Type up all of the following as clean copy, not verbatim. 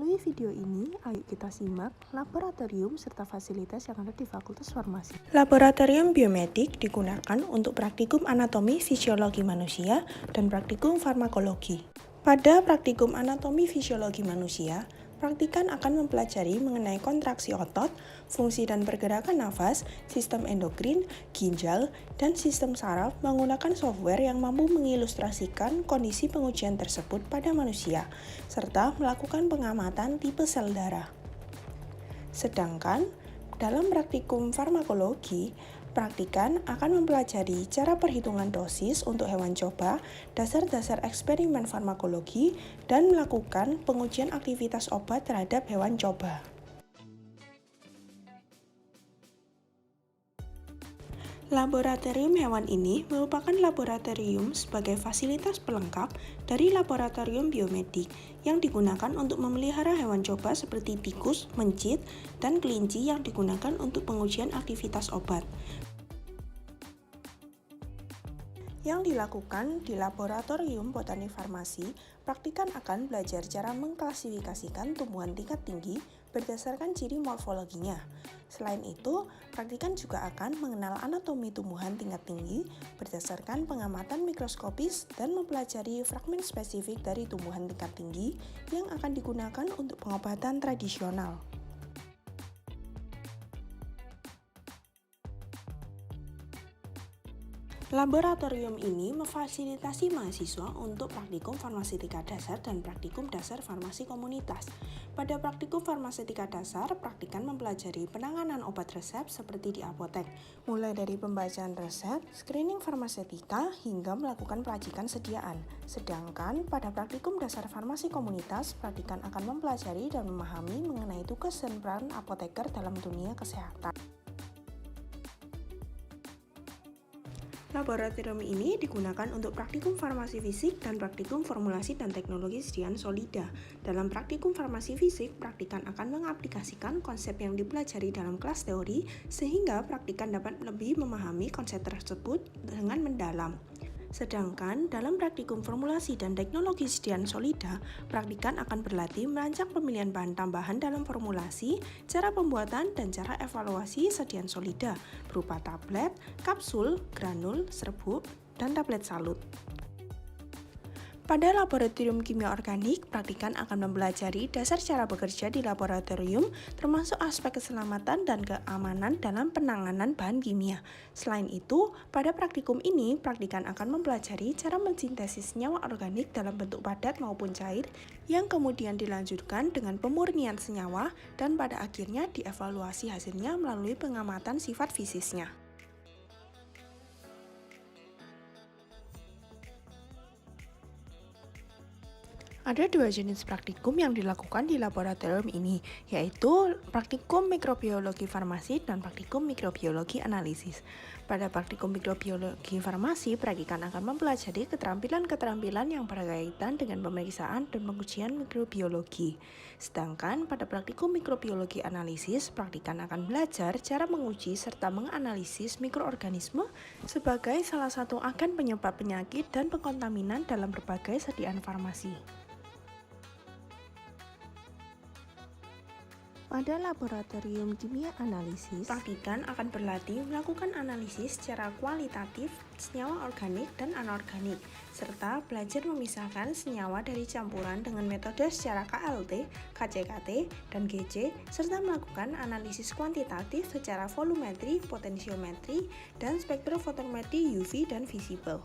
Melalui video ini, ayo kita simak laboratorium serta fasilitas yang ada di Fakultas Farmasi. Laboratorium biomedik digunakan untuk praktikum anatomi fisiologi manusia dan praktikum farmakologi. Pada praktikum anatomi fisiologi manusia, praktikan akan mempelajari mengenai kontraksi otot, fungsi dan pergerakan nafas, sistem endokrin, ginjal, dan sistem saraf menggunakan software yang mampu mengilustrasikan kondisi pengujian tersebut pada manusia, serta melakukan pengamatan tipe sel darah. Sedangkan, dalam praktikum farmakologi, praktikan akan mempelajari cara perhitungan dosis untuk hewan coba, dasar-dasar eksperimen farmakologi, dan melakukan pengujian aktivitas obat terhadap hewan coba. Laboratorium hewan ini merupakan laboratorium sebagai fasilitas pelengkap dari laboratorium biomedik yang digunakan untuk memelihara hewan coba seperti tikus, mencit, dan kelinci yang digunakan untuk pengujian aktivitas obat. Yang dilakukan di laboratorium botani farmasi, praktikan akan belajar cara mengklasifikasikan tumbuhan tingkat tinggi berdasarkan ciri morfologinya. Selain itu, praktikan juga akan mengenal anatomi tumbuhan tingkat tinggi berdasarkan pengamatan mikroskopis dan mempelajari fragmen spesifik dari tumbuhan tingkat tinggi yang akan digunakan untuk pengobatan tradisional. Laboratorium ini memfasilitasi mahasiswa untuk praktikum farmaseutika dasar dan praktikum dasar farmasi komunitas. Pada praktikum farmaseutika dasar, praktikan mempelajari penanganan obat resep seperti di apotek, mulai dari pembacaan resep, screening farmaseutika, hingga melakukan pelacikan sediaan. Sedangkan pada praktikum dasar farmasi komunitas, praktikan akan mempelajari dan memahami mengenai tugas dan peran apoteker dalam dunia kesehatan. Laboratorium ini digunakan untuk praktikum farmasi fisik dan praktikum formulasi dan teknologi sediaan solida. Dalam praktikum farmasi fisik, praktikan akan mengaplikasikan konsep yang dipelajari dalam kelas teori sehingga praktikan dapat lebih memahami konsep tersebut dengan mendalam. Sedangkan dalam praktikum formulasi dan teknologi sediaan solida, praktikan akan berlatih merancang pemilihan bahan tambahan dalam formulasi, cara pembuatan, dan cara evaluasi sediaan solida berupa tablet, kapsul, granul, serbuk, dan tablet salut. Pada laboratorium kimia organik, praktikan akan mempelajari dasar cara bekerja di laboratorium, termasuk aspek keselamatan dan keamanan dalam penanganan bahan kimia. Selain itu, pada praktikum ini, praktikan akan mempelajari cara mensintesis senyawa organik dalam bentuk padat maupun cair, yang kemudian dilanjutkan dengan pemurnian senyawa, dan pada akhirnya dievaluasi hasilnya melalui pengamatan sifat fisiknya. Ada dua jenis praktikum yang dilakukan di laboratorium ini, yaitu praktikum mikrobiologi farmasi dan praktikum mikrobiologi analisis. Pada praktikum mikrobiologi farmasi, praktikan akan mempelajari keterampilan-keterampilan yang berkaitan dengan pemeriksaan dan pengujian mikrobiologi. Sedangkan pada praktikum mikrobiologi analisis, praktikan akan belajar cara menguji serta menganalisis mikroorganisme sebagai salah satu agen penyebab penyakit dan pengontaminan dalam berbagai sediaan farmasi. Pada laboratorium kimia analisis, praktikan akan berlatih melakukan analisis secara kualitatif senyawa organik dan anorganik, serta belajar memisahkan senyawa dari campuran dengan metode secara KLT, KCKT, dan GC, serta melakukan analisis kuantitatif secara volumetri, potensiometri, dan spektrofotometri UV dan visible.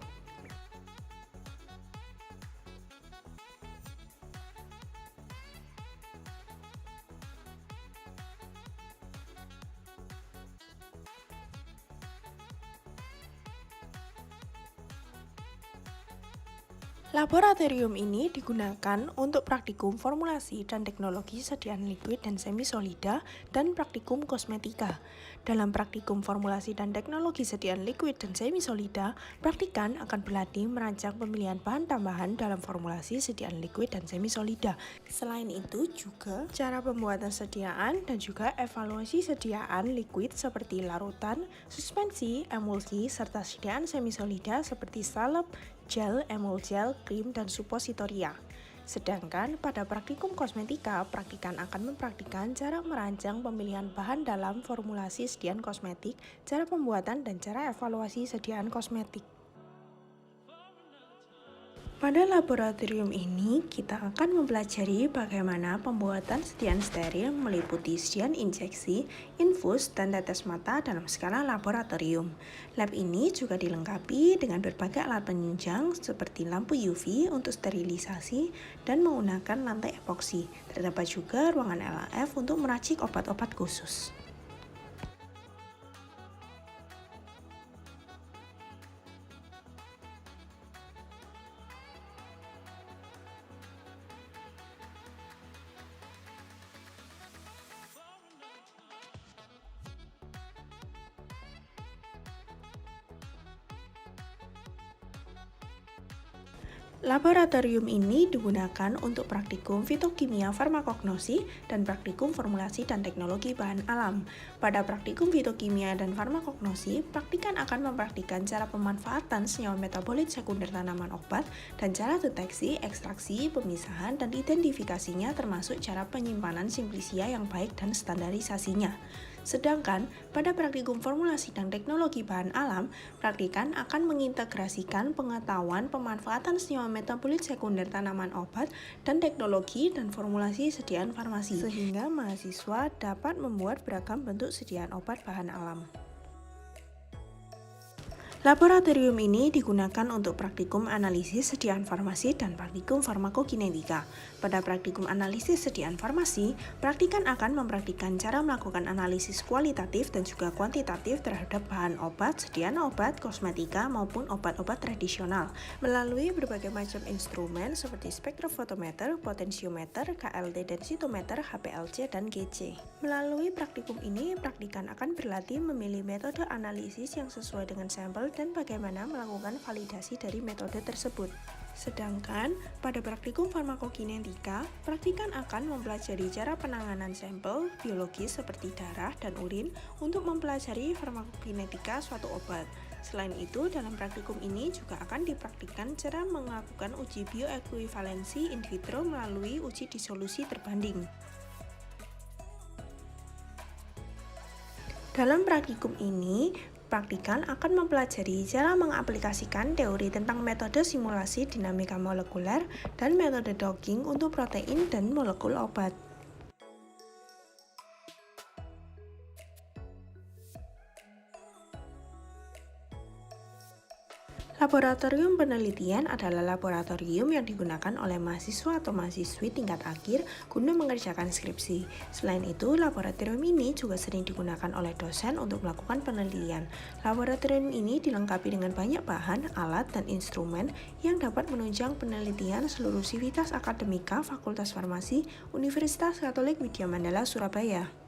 Laboratorium ini digunakan untuk praktikum formulasi dan teknologi sediaan liquid dan semi-solida dan praktikum kosmetika. Dalam praktikum formulasi dan teknologi sediaan liquid dan semi-solida, praktikan akan berlatih merancang pemilihan bahan tambahan dalam formulasi sediaan liquid dan semi-solida. Selain itu juga cara pembuatan sediaan dan juga evaluasi sediaan liquid seperti larutan, suspensi, emulsi, serta sediaan semi-solida seperti salep, gel, emulgel, krim, dan suppositoria. Sedangkan pada praktikum kosmetika, praktikan akan mempraktikkan cara merancang pemilihan bahan dalam formulasi sediaan kosmetik, cara pembuatan dan cara evaluasi sediaan kosmetik. Pada laboratorium ini, kita akan mempelajari bagaimana pembuatan sediaan steril meliputi sediaan injeksi, infus, dan tetes mata dalam skala laboratorium. Lab ini juga dilengkapi dengan berbagai alat penunjang seperti lampu UV untuk sterilisasi dan menggunakan lantai epoksi. Terdapat juga ruangan LAF untuk meracik obat-obat khusus. Laboratorium ini digunakan untuk praktikum fitokimia farmakognosi dan praktikum formulasi dan teknologi bahan alam. Pada praktikum fitokimia dan farmakognosi, praktikan akan mempraktikkan cara pemanfaatan senyawa metabolit sekunder tanaman obat dan cara deteksi, ekstraksi, pemisahan, dan identifikasinya termasuk cara penyimpanan simplisia yang baik dan standarisasinya. Sedangkan pada praktikum formulasi dan teknologi bahan alam, praktikan akan mengintegrasikan pengetahuan pemanfaatan senyawa metabolit sekunder tanaman obat dan teknologi dan formulasi sediaan farmasi, sehingga mahasiswa dapat membuat beragam bentuk sediaan obat bahan alam. Laboratorium ini digunakan untuk praktikum analisis sediaan farmasi dan praktikum farmakokinetika. Pada praktikum analisis sediaan farmasi, praktikan akan mempraktikkan cara melakukan analisis kualitatif dan juga kuantitatif terhadap bahan obat, sediaan obat, kosmetika, maupun obat-obat tradisional melalui berbagai macam instrumen seperti spektrofotometer, potensiometer, KLT densitometer, HPLC, dan GC. Melalui praktikum ini, praktikan akan berlatih memilih metode analisis yang sesuai dengan sampel dan bagaimana melakukan validasi dari metode tersebut. Sedangkan pada praktikum farmakokinetika, praktikan akan mempelajari cara penanganan sampel biologis seperti darah dan urin untuk mempelajari farmakokinetika suatu obat. Selain itu, dalam praktikum ini juga akan dipraktikkan cara melakukan uji bioekuivalensi in vitro melalui uji disolusi terbanding. Dalam praktikum ini, praktikan akan mempelajari cara mengaplikasikan teori tentang metode simulasi dinamika molekuler dan metode docking untuk protein dan molekul obat. Laboratorium penelitian adalah laboratorium yang digunakan oleh mahasiswa atau mahasiswi tingkat akhir guna mengerjakan skripsi. Selain itu, laboratorium ini juga sering digunakan oleh dosen untuk melakukan penelitian. Laboratorium ini dilengkapi dengan banyak bahan, alat, dan instrumen yang dapat menunjang penelitian seluruh sivitas akademika Fakultas Farmasi Universitas Katolik Widya Mandala, Surabaya.